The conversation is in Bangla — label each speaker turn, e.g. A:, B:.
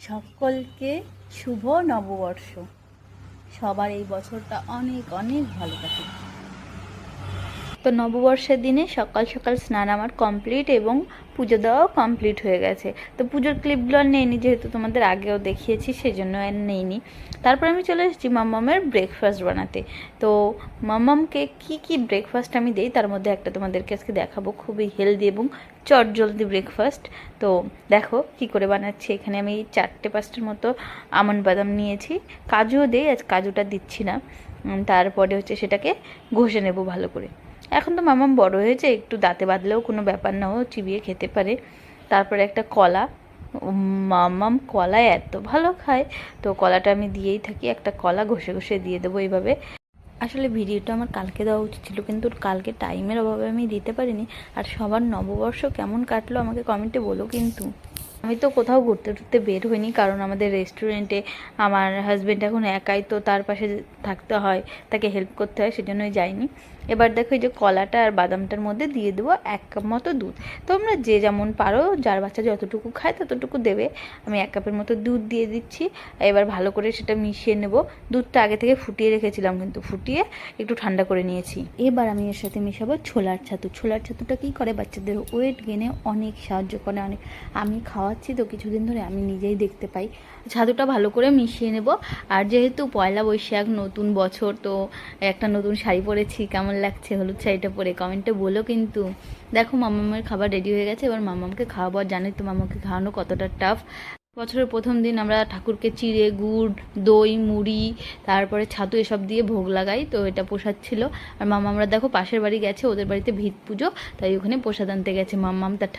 A: সকলকে শুভ নববর্ষ। সবার এই বছরটা অনেক অনেক ভালো কাটুক। তো নববর্ষের দিনে সকাল সকাল স্নান আমার কমপ্লিট এবং পুজো দেওয়াও কমপ্লিট হয়ে গেছে। তো পুজোর ক্লিপগুলো আর নেইনি, যেহেতু তোমাদের আগেও দেখিয়েছি সেজন্য আর নেইনি। তারপর আমি চলে এসেছি মাম্মামের ব্রেকফাস্ট বানাতে। তো মাম্মামকে কি ব্রেকফাস্ট আমি দিই তার মধ্যে একটা তোমাদেরকে আজকে দেখাবো, খুবই হেলদি এবং চটজলদি ব্রেকফাস্ট। তো দেখো কি করে বানাচ্ছি। এখানে আমি 4-5টার মতো আমন্ড বাদাম নিয়েছি, কাজুও দিই, আজ কাজুটা দিচ্ছি না। তারপরে হচ্ছে সেটাকে ঘষে নেব ভালো করে। এখন তো মামাম বড় হয়েছে, একটু দাঁতে বাঁধলেও কোনো ব্যাপার না, ও চিবিয়ে খেতে পারে। তারপরে একটা কলা, মামাম কলা এত ভালো খায়, তো কলাটা আমি দিয়েই থাকি। একটা কলা ঘষে ঘষে দিয়ে দেবো এইভাবে। আসলে ভিডিওটা আমার কালকে দেওয়া উচিত ছিল, কিন্তু কালকে টাইমের অভাবে আমি দিতে পারিনি। আর সবার নববর্ষ কেমন কাটলো আমাকে কমেন্টে বলো। কিন্তু আমি তো কোথাও ঘুরতে টুরতে বের হইনি, কারণ আমাদের রেস্টুরেন্টে আমার হাজব্যান্ড এখন একাই, তো তার পাশে থাকতে হয়, তাকে হেল্প করতে হয়, সেজন্যই যাইনি। এবার দেখো এই যে কলাটা আর বাদামটার মধ্যে দিয়ে দেবো 1 কাপ মতো দুধ। তোমরা যে যেমন পারো, যার বাচ্চা যতটুকু খায় ততটুকু দেবে। আমি 1 কাপের মতো দুধ দিয়ে দিচ্ছি। এবার ভালো করে সেটা মিশিয়ে নেব। দুধটা আগে থেকে ফুটিয়ে রেখেছিলাম, কিন্তু ফুটিয়ে একটু ঠান্ডা করে নিয়েছি। এবার আমি এর সাথে মেশাবো ছোলার ছাতু। ছোলার ছাতুটা কী করে, বাচ্চাদের ওয়েট গেনে অনেক সাহায্য করে, অনেক। আমি খাওয়াচ্ছি তো কিছুদিন ধরে, আমি নিজেই দেখতে পাই। ছাতুটা ভালো করে মিশিয়ে নেব। আর যেহেতু পয়লা বৈশাখ, নতুন বছর, তো একটা নতুন শাড়ি পরেছি, কেমন লাগছে হলুদ শাড়িটা পরে কমেন্টে বলো কিন্তু। দেখো মামামের খাবার রেডি হয়ে গেছে, এবার মামামকে খাওয়াবো। আর জানি তো মামাকে খাওয়ানো কতটা টাফ। বছরের প্রথম দিন আমরা ঠাকুরকে চিড়ে, গুড়, দই, মুড়ি, তারপরে ছাতু এসব দিয়ে ভোগ লাগাই। তো এটা প্রসাদ ছিল। আর মামা আমরা দেখো পাশের বাড়ি গেছে, ওদের বাড়িতে ভিত পুজো, তাই ওখানে প্রসাদ আনতে গেছে মাম্মাম তার